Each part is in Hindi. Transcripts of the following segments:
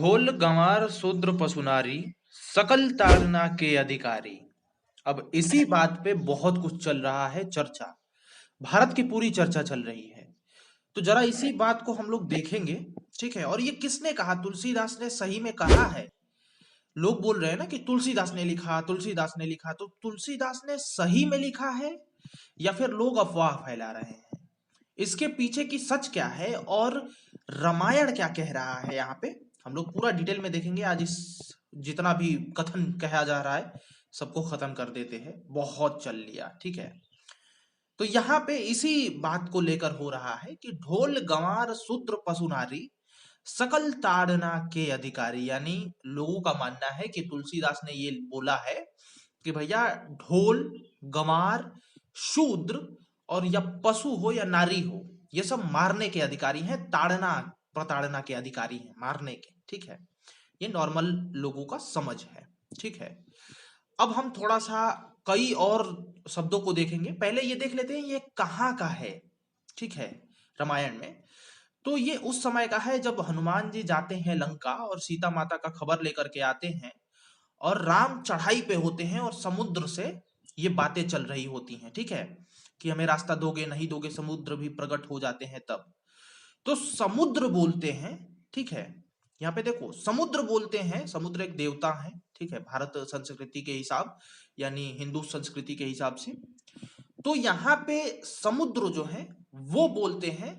ढोल गंवार शूद्र पशु नारी सकल ताड़ना के अधिकारी। अब इसी बात पे बहुत कुछ चल रहा है चर्चा। भारत की पूरी चर्चा चल रही है। तो जरा इसी बात को हम लोग देखेंगे। ठीक है, और ये किसने कहा? तुलसीदास ने सही में कहा है। लोग बोल रहे हैं ना कि तुलसीदास ने लिखा, तुलसीदास ने लिखा। तो तुलसीदास ने सही में लिखा है या फिर लोग अफवाह फैला रहे हैं? इसके पीछे की सच क्या है और रामायण क्या कह रहा है? यहाँ पे हम लोग पूरा डिटेल में देखेंगे। आज इस जितना भी कथन कहा जा रहा है सबको खत्म कर देते हैं। बहुत चल लिया, ठीक है। तो यहाँ पे इसी बात को लेकर हो रहा है कि ढोल गंवार शूद्र पशु नारी सकल ताड़ना के अधिकारी। यानी लोगों का मानना है कि तुलसीदास ने ये बोला है कि भैया ढोल, गंवार, शूद्र और या पशु हो या नारी हो, ये सब मारने के अधिकारी हैं, ताड़ना प्रताड़ना के अधिकारी हैं, मारने के। ठीक है, ये नॉर्मल लोगों का समझ है। ठीक है, अब हम थोड़ा सा कई और शब्दों को देखेंगे। पहले ये देख लेते हैं ये कहाँ का है। ठीक है, रामायण में तो ये उस समय का है जब हनुमान जी जाते हैं लंका और सीता माता का खबर लेकर के आते हैं, और राम चढ़ाई पे होते हैं और समुद्र से ये बातें चल रही होती हैं। ठीक है, कि हमें रास्ता दोगे नहीं दोगे, समुद्र भी प्रकट हो जाते हैं तब। तो समुद्र बोलते हैं। ठीक है, यहाँ पे देखो समुद्र बोलते हैं। समुद्र एक देवता है। ठीक है, भारत संस्कृति के हिसाब यानी हिंदू संस्कृति के हिसाब से। तो यहाँ पे समुद्र जो है वो बोलते हैं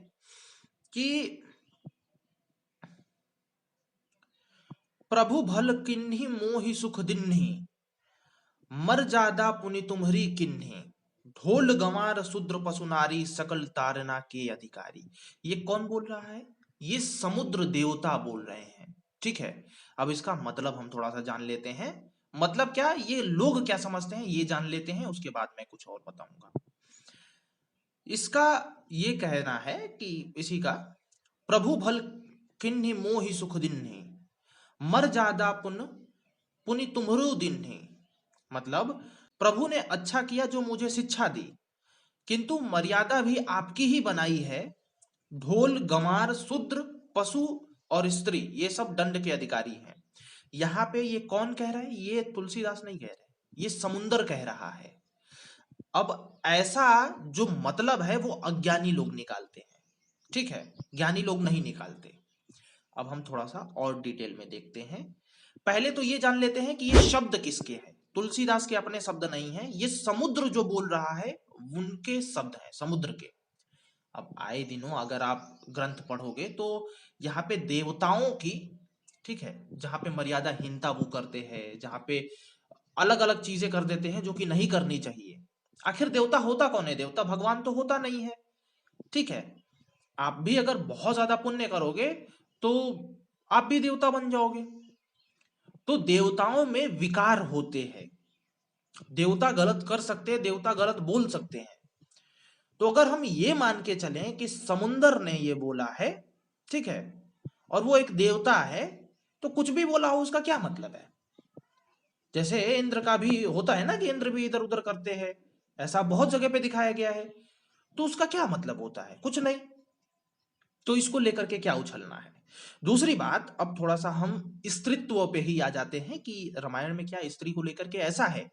कि प्रभु भल किन्ही मोहि सुख दिन्ही, मर जादा पुनि तुम्हरी किन्ही, ढोल गंवार शूद्र पशु नारी सकल तारना के अधिकारी। ये कौन बोल रहा है? ये समुद्र देवता बोल रहे हैं। ठीक है, अब इसका मतलब हम थोड़ा सा जान लेते हैं। मतलब क्या, ये लोग क्या समझते हैं ये जान लेते हैं, उसके बाद मैं कुछ और बताऊंगा। इसका ये कहना है कि इसी का प्रभु भल किन्ही मोहि सुख दिन्ही, मर जादा पुन पुनि तुम्हरो दिन्ही। मतलब प्रभु ने अच्छा किया जो मुझे शिक्षा दी, किंतु मर्यादा भी आपकी ही बनाई है। ढोल गंवार शूद्र पशु और स्त्री ये सब दंड के अधिकारी हैं। यहाँ पे ये कौन कह रहा है? ये तुलसीदास नहीं कह रहे, ये समुंदर कह रहा है। अब ऐसा जो मतलब है वो अज्ञानी लोग निकालते हैं। ठीक है, ज्ञानी लोग नहीं निकालते। अब हम थोड़ा सा और डिटेल में देखते हैं। पहले तो ये जान लेते हैं कि ये शब्द किसके हैं। तुलसीदास के अपने शब्द नहीं है, ये समुद्र जो बोल रहा है उनके शब्द हैं, समुद्र के। अब आए दिनों अगर आप ग्रंथ पढ़ोगे तो यहाँ पे देवताओं की, ठीक है, जहाँ पे मर्यादाहीनता वो करते हैं, जहाँ पे अलग अलग चीजें कर देते हैं जो कि नहीं करनी चाहिए। आखिर देवता होता कौन है? देवता भगवान तो होता नहीं है। ठीक है, आप भी अगर बहुत ज्यादा पुण्य करोगे तो आप भी देवता बन जाओगे। तो देवताओं में विकार होते हैं। देवता गलत कर सकते हैं, देवता गलत बोल सकते हैं। तो अगर हम ये मान के चलें कि समुंदर ने ये बोला है, ठीक है, और वो एक देवता है, तो कुछ भी बोला हो उसका क्या मतलब है? जैसे इंद्र का भी होता है ना कि इंद्र भी इधर उधर करते हैं, ऐसा बहुत जगह पे दिखाया गया है। तो उसका क्या मतलब होता है? कुछ नहीं। तो इसको लेकर के क्या उछलना है? दूसरी बात, अब थोड़ा सा हम स्त्रीत्व पे ही आ जाते हैं कि रामायण में क्या स्त्री को लेकर के ऐसा है,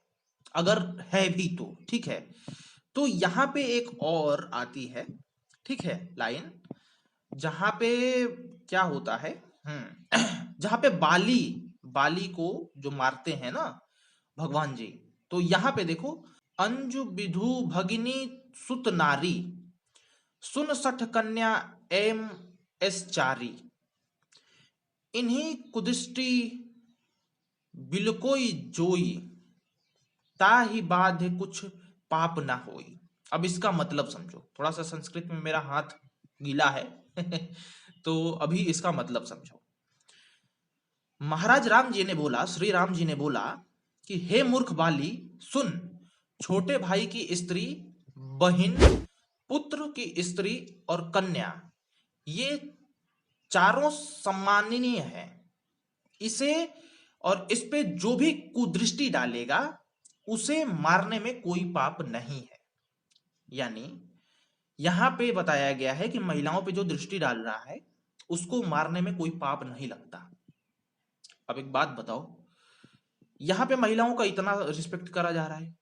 अगर है भी तो। ठीक है, तो यहाँ पे एक और आती है, ठीक है, लाइन, जहां पे क्या होता है, जहां पे बाली बाली को जो मारते हैं ना भगवान जी, तो यहाँ पे देखो, अंजु विधु भगिनी सुत नारी, सुन सठ कन्या एम एस चारी, इन्हीं कुदिष्टि बिलकोई जोई, ताहि बाधे कुछ पाप ना होई। अब इसका मतलब समझो। थोड़ा सा संस्कृत में मेरा हाथ गीला है तो अभी इसका मतलब समझो। महाराज राम जी ने बोला, श्री राम जी ने बोला कि हे मूर्ख बाली, सुन, छोटे भाई की स्त्री, बहन, पुत्र की स्त्री और कन्या, ये चारों सम्माननीय है। इसे और इस पे जो भी कुदृष्टि डालेगा उसे मारने में कोई पाप नहीं है। यानी यहां पे बताया गया है कि महिलाओं पे जो दृष्टि डाल रहा है उसको मारने में कोई पाप नहीं लगता। अब एक बात बताओ, यहाँ पे महिलाओं का इतना रिस्पेक्ट करा जा रहा है,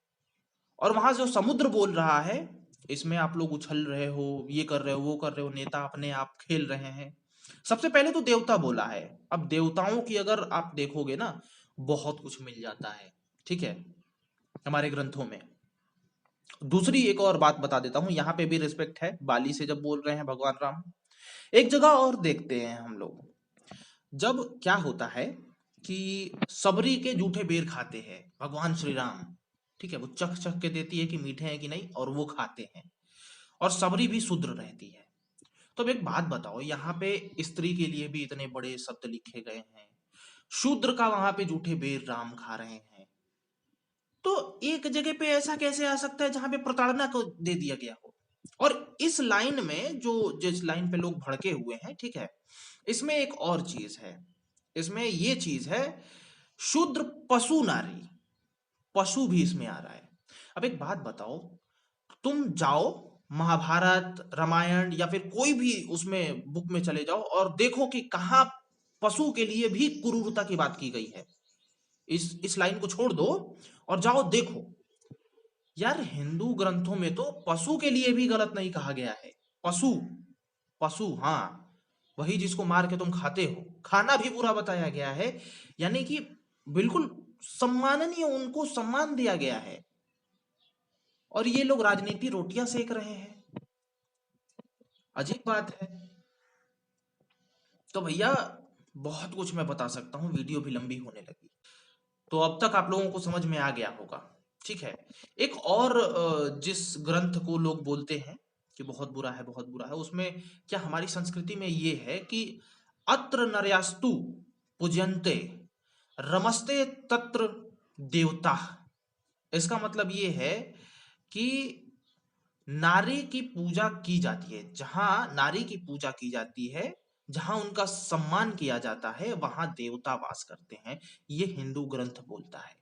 और वहां जो समुद्र बोल रहा है इसमें आप लोग उछल रहे हो, ये कर रहे हो, वो कर रहे हो, नेता अपने आप खेल रहे हैं। सबसे पहले तो देवता बोला है। अब देवताओं की अगर आप देखोगे ना, बहुत कुछ मिल जाता है, ठीक है, हमारे ग्रंथों में। दूसरी एक और बात बता देता हूं, यहाँ पे भी रिस्पेक्ट है, बाली से जब बोल रहे हैं भगवान राम। एक जगह और देखते हैं हम लोग, जब क्या होता है कि सबरी के जूठे बेर खाते हैं भगवान श्री राम, ठीक है, वो चख चख के देती है कि मीठे हैं कि नहीं, और वो खाते हैं, और सबरी भी शुद्र रहती है। तो अब एक बात बताओ, यहाँ पे स्त्री के लिए भी इतने बड़े शब्द लिखे गए हैं, शूद्र का वहां पे जूठे बेर राम खा रहे हैं, तो एक जगह पे ऐसा कैसे आ सकता है जहां पे प्रताड़ना को दे दिया गया हो? और इस लाइन में जो जिस लाइन पे लोग भड़के हुए हैं, ठीक है, इसमें एक और चीज है, इसमें ये चीज है, शूद्र पशु नारी, पशु भी इसमें आ रहा है। अब एक बात बताओ, तुम जाओ महाभारत रामायण या फिर कोई भी उसमें बुक में चले जाओ और देखो कि कहां पशु के लिए भी क्रूरता की बात की गई है। इस लाइन को छोड़ दो और जाओ देखो, यार हिंदू ग्रंथों में तो पशु के लिए भी गलत नहीं कहा गया है। पशु, पशु, हाँ, वही जिसको मार के तुम खाते हो, खाना भी बुरा बताया गया है। यानी कि बिल्कुल सम्माननीय, उनको सम्मान दिया गया है, और ये लोग राजनीति रोटियां सेक रहे हैं। अजीब बात है। तो भैया बहुत कुछ मैं बता सकता हूँ, वीडियो भी लंबी होने लगी, तो अब तक आप लोगों को समझ में आ गया होगा, ठीक है। एक और जिस ग्रंथ को लोग बोलते हैं कि बहुत बुरा है, बहुत बुरा है, उसमें क्या हमारी संस्कृति में ये है कि अत्र नर्यास्तु पूज्यन्ते रमस्ते तत्र देवता। इसका मतलब ये है कि नारी की पूजा की जाती है, जहां नारी की पूजा की जाती है, जहां उनका सम्मान किया जाता है, वहां देवता वास करते हैं, ये हिंदू ग्रंथ बोलता है।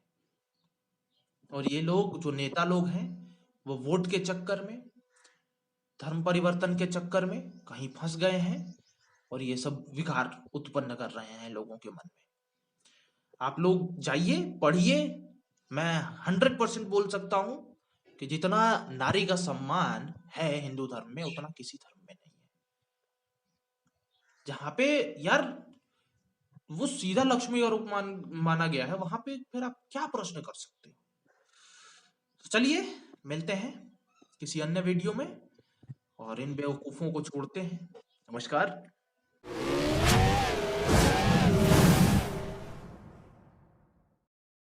और ये लोग जो नेता लोग हैं, वो वोट के चक्कर में, धर्म परिवर्तन के चक्कर में कहीं फंस गए हैं, और ये सब विकार उत्पन्न कर रहे हैं लोगों के मन में। आप लोग जाइए, पढ़िए। मैं 100% बोल सकता हूं कि जितना नारी का सम्मान है हिंदू धर्म में, उतना किसी धर्म में नहीं है। जहां पे यार वो सीधा लक्ष्मी का रूप माना गया है, वहां पे फिर आप क्या प्रश्न कर सकते हो? तो चलिए, मिलते हैं किसी अन्य वीडियो में, और इन बेवकूफों को छोड़ते हैं। नमस्कार।